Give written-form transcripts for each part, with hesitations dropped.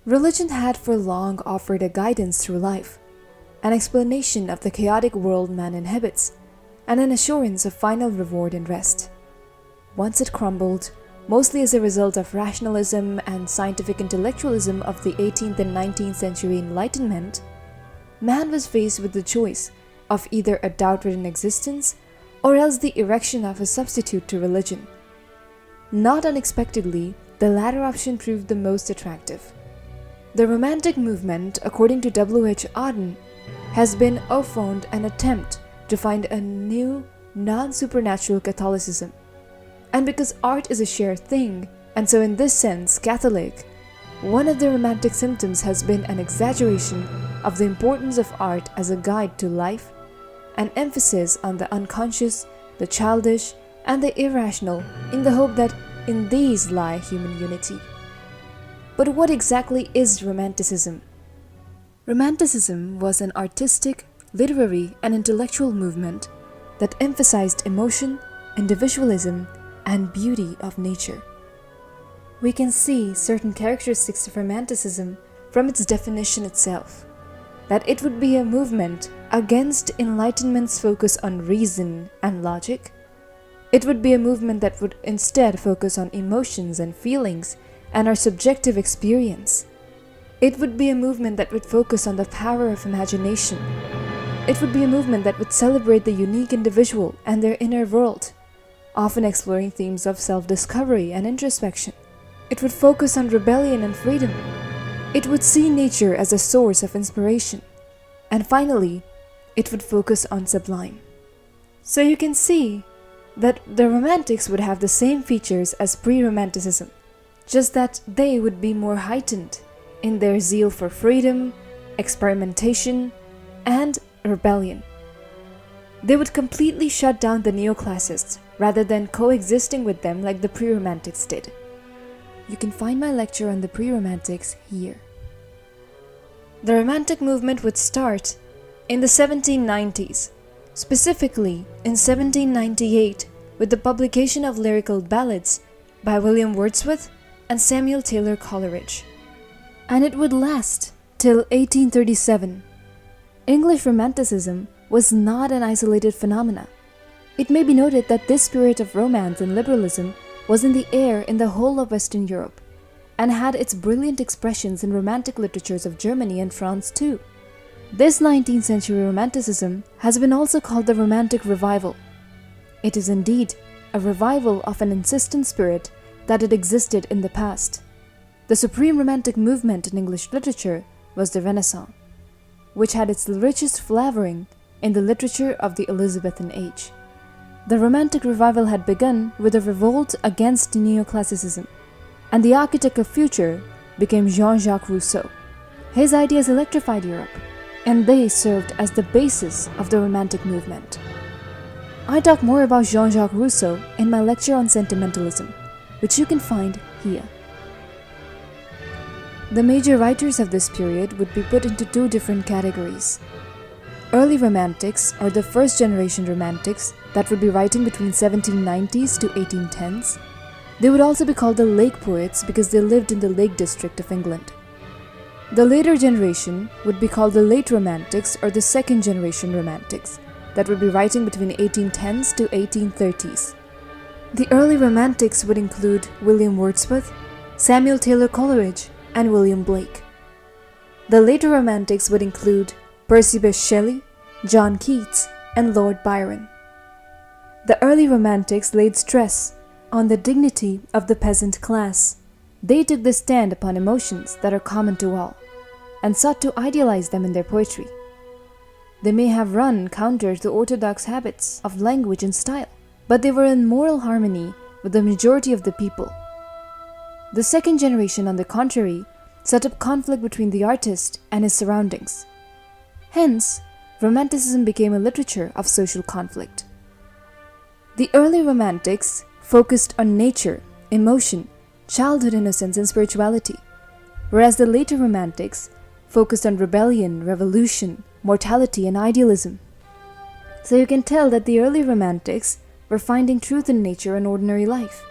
Religion had for long offered a guidance through life, an explanation of the chaotic world man inhabits, and an assurance of final reward and rest. Once it crumbled, mostly as a result of rationalism and scientific intellectualism of the 18th and 19th century Enlightenment, man was faced with the choice of either a doubt-ridden existence or else the erection of a substitute to religion. Not unexpectedly, the latter option proved the most attractive. The Romantic movement, according to W.H. Auden, has been found an attempt to find a new, non-supernatural Catholicism. And because art is a shared thing, and so in this sense Catholic, one of the Romantic symptoms has been an exaggeration of the importance of art as a guide to life, an emphasis on the unconscious, the childish, and the irrational in the hope that in these lie human unity. But what exactly is Romanticism? Romanticism was an artistic, literary, and intellectual movement that emphasized emotion, individualism, and beauty of nature. We can see certain characteristics of Romanticism from its definition itself, that it would be a movement against Enlightenment's focus on reason and logic. It would be a movement that would instead focus on emotions and feelings and our subjective experience. It would be a movement that would focus on the power of imagination. It would be a movement that would celebrate the unique individual and their inner world, often exploring themes of self-discovery and introspection. It would focus on rebellion and freedom. It would see nature as a source of inspiration. And finally, it would focus on sublime. So you can see that the Romantics would have the same features as pre-Romanticism, just that they would be more heightened in their zeal for freedom, experimentation, and rebellion. They would completely shut down the neoclassics rather than coexisting with them like the pre-Romantics did. You can find my lecture on the pre-Romantics here. The Romantic movement would start in the 1790s, specifically in 1798 with the publication of lyrical ballads by William Wordsworth and Samuel Taylor Coleridge. And it would last till 1837. English Romanticism was not an isolated phenomena. It may be noted that this spirit of romance and liberalism was in the air in the whole of Western Europe, and had its brilliant expressions in Romantic literatures of Germany and France too. This 19th century Romanticism has been also called the Romantic Revival. It is indeed a revival of an insistent spirit that had existed in the past. The supreme Romantic movement in English literature was the Renaissance, which had its richest flavoring in the literature of the Elizabethan age. The Romantic Revival had begun with a revolt against neoclassicism, and the architect of future became Jean-Jacques Rousseau. His ideas electrified Europe, and they served as the basis of the Romantic movement. I talk more about Jean-Jacques Rousseau in my lecture on sentimentalism, which you can find here. The major writers of this period would be put into two different categories. Early Romantics, or the first generation Romantics that would be writing between 1790s to 1810s. They would also be called the Lake Poets because they lived in the Lake District of England. The later generation would be called the Late Romantics, or the second generation Romantics that would be writing between 1810s to 1830s. The early Romantics would include William Wordsworth, Samuel Taylor Coleridge, and William Blake. The later Romantics would include Percy Bysshe Shelley, John Keats, and Lord Byron. The early Romantics laid stress on the dignity of the peasant class. They took the stand upon emotions that are common to all, and sought to idealize them in their poetry. They may have run counter to orthodox habits of language and style, but they were in moral harmony with the majority of the people. The second generation, on the contrary, set up conflict between the artist and his surroundings. Hence, Romanticism became a literature of social conflict. The early Romantics focused on nature, emotion, childhood innocence, and spirituality, whereas the later Romantics focused on rebellion, revolution, mortality, and idealism. So you can tell that the early Romantics were finding truth in nature and ordinary life.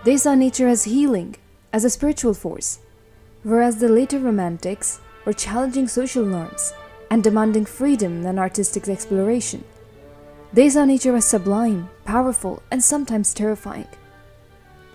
They saw nature as healing, as a spiritual force, whereas the later Romantics were challenging social norms and demanding freedom and artistic exploration. They saw nature as sublime, powerful, and sometimes terrifying.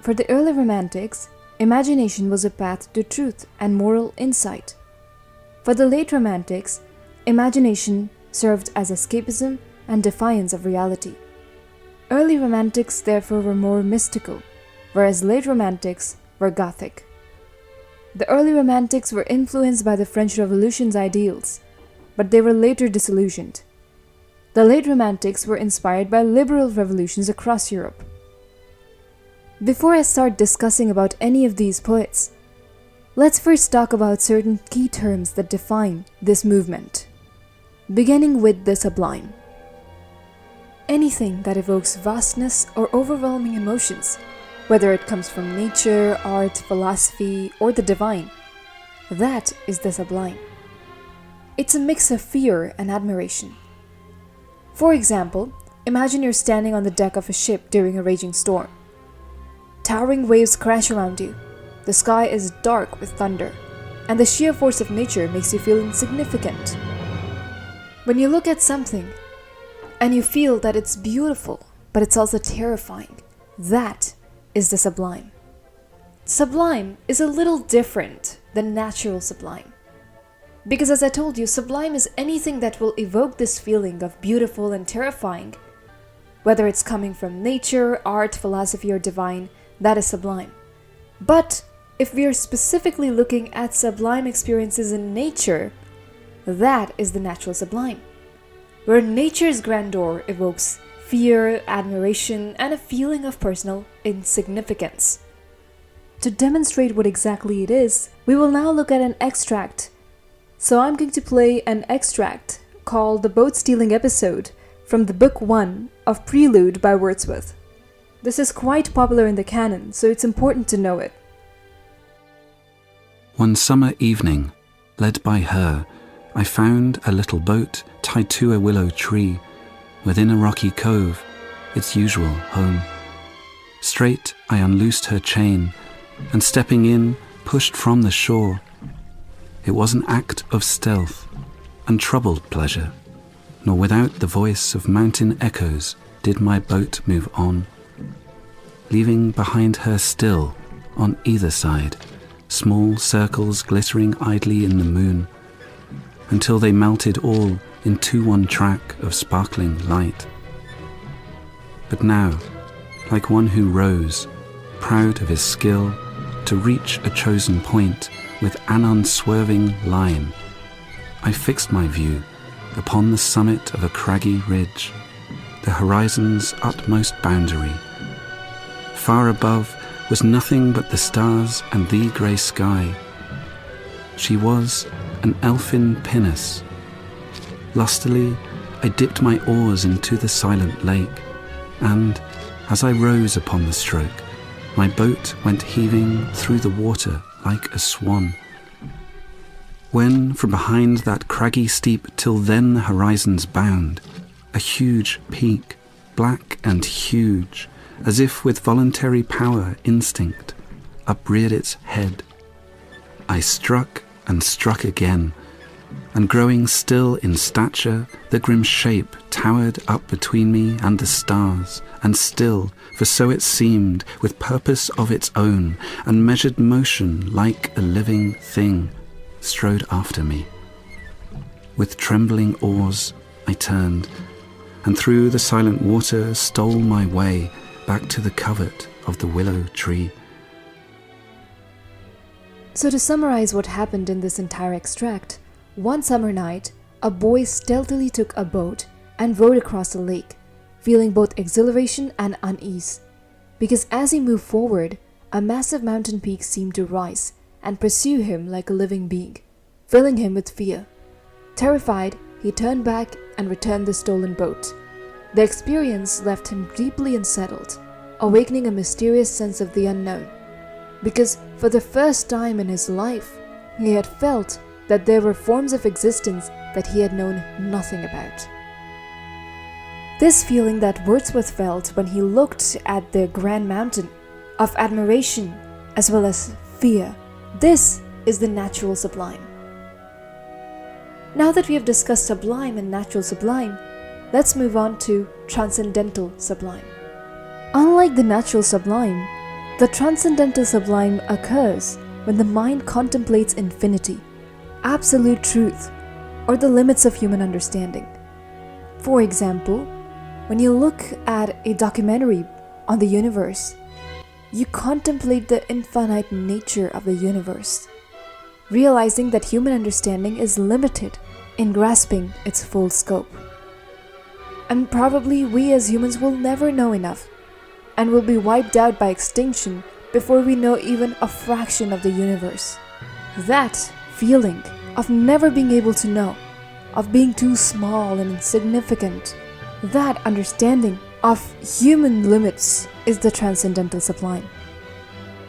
For the early Romantics, imagination was a path to truth and moral insight. For the late Romantics, imagination served as escapism and defiance of reality. Early Romantics therefore were more mystical, whereas late Romantics were Gothic. The early Romantics were influenced by the French Revolution's ideals, but they were later disillusioned. The late Romantics were inspired by liberal revolutions across Europe. Before I start discussing about any of these poets, let's first talk about certain key terms that define this movement, beginning with the sublime. Anything that evokes vastness or overwhelming emotions, whether it comes from nature, art, philosophy, or the divine, that is the sublime. It's a mix of fear and admiration. For example, imagine you're standing on the deck of a ship during a raging storm. Towering waves crash around you. The sky is dark with thunder, and the sheer force of nature makes you feel insignificant. When you look at something and you feel that it's beautiful, but it's also terrifying, that is the sublime. Sublime is a little different than natural sublime. Because as I told you, sublime is anything that will evoke this feeling of beautiful and terrifying. Whether it's coming from nature, art, philosophy, or divine, that is sublime. But if we are specifically looking at sublime experiences in nature, that is the natural sublime, where nature's grandeur evokes fear, admiration, and a feeling of personal insignificance. To demonstrate what exactly it is, we will now look at an extract. So I'm going to play an extract called The Boat Stealing Episode from the Book 1 of Prelude by Wordsworth. This is quite popular in the canon, so it's important to know it. One summer evening, led by her, I found a little boat tied to a willow tree within a rocky cove, its usual home. Straight I unloosed her chain and, stepping in, pushed from the shore. It was an act of stealth, untroubled pleasure, nor without the voice of mountain echoes did my boat move on, leaving behind her still, on either side, small circles glittering idly in the moon, until they melted all into one track of sparkling light. But now, like one who rose, proud of his skill, to reach a chosen point with an unswerving line, I fixed my view upon the summit of a craggy ridge, the horizon's utmost boundary. Far above was nothing but the stars and the grey sky. She was an elfin pinnace. Lustily, I dipped my oars into the silent lake, and, as I rose upon the stroke, my boat went heaving through the water like a swan. When, from behind that craggy steep till then the horizon's bound, a huge peak, black and huge, as if with voluntary power instinct, upreared its head, I struck and struck again, and growing still in stature, the grim shape towered up between me and the stars, and still, for so it seemed, with purpose of its own, and measured motion like a living thing, strode after me. With trembling oars I turned, and through the silent water stole my way back to the covert of the willow tree. So to summarize what happened in this entire extract, one summer night, a boy stealthily took a boat and rowed across the lake, feeling both exhilaration and unease, because as he moved forward, a massive mountain peak seemed to rise and pursue him like a living being, filling him with fear. Terrified, he turned back and returned the stolen boat. The experience left him deeply unsettled, awakening a mysterious sense of the unknown, because for the first time in his life, he had felt that there were forms of existence that he had known nothing about. This feeling that Wordsworth felt when he looked at the grand mountain, of admiration as well as fear, this is the natural sublime. Now that we have discussed sublime and natural sublime, let's move on to transcendental sublime. Unlike the natural sublime, the transcendental sublime occurs when the mind contemplates infinity, absolute truth, or the limits of human understanding. For example, when you look at a documentary on the universe, you contemplate the infinite nature of the universe, realizing that human understanding is limited in grasping its full scope. And probably we as humans will never know enough and will be wiped out by extinction before we know even a fraction of the universe. That feeling of never being able to know, of being too small and insignificant, that understanding of human limits is the transcendental sublime.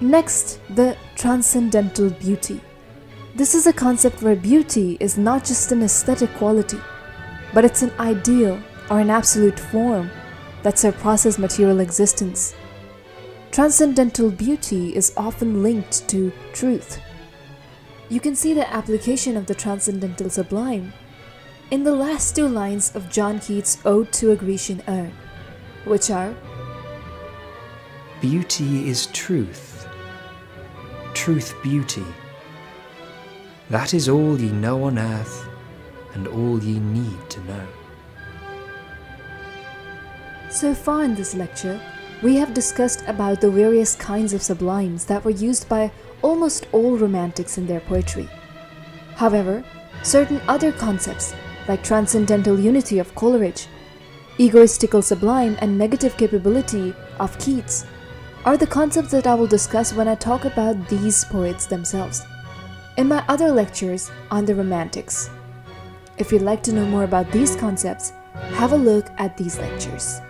Next, the transcendental beauty. This is a concept where beauty is not just an aesthetic quality, but it's an ideal or an absolute form that surpasses material existence. Transcendental beauty is often linked to truth. You can see the application of the transcendental sublime in the last two lines of John Keats' Ode to a Grecian Urn, which are, "Beauty is truth, truth beauty. That is all ye know on earth, and all ye need to know." So far in this lecture, we have discussed about the various kinds of sublimes that were used by almost all romantics in their poetry. However, certain other concepts like transcendental unity of Coleridge, egoistical sublime, and negative capability of Keats are the concepts that I will discuss when I talk about these poets themselves in my other lectures on the Romantics. If you'd like to know more about these concepts, have a look at these lectures.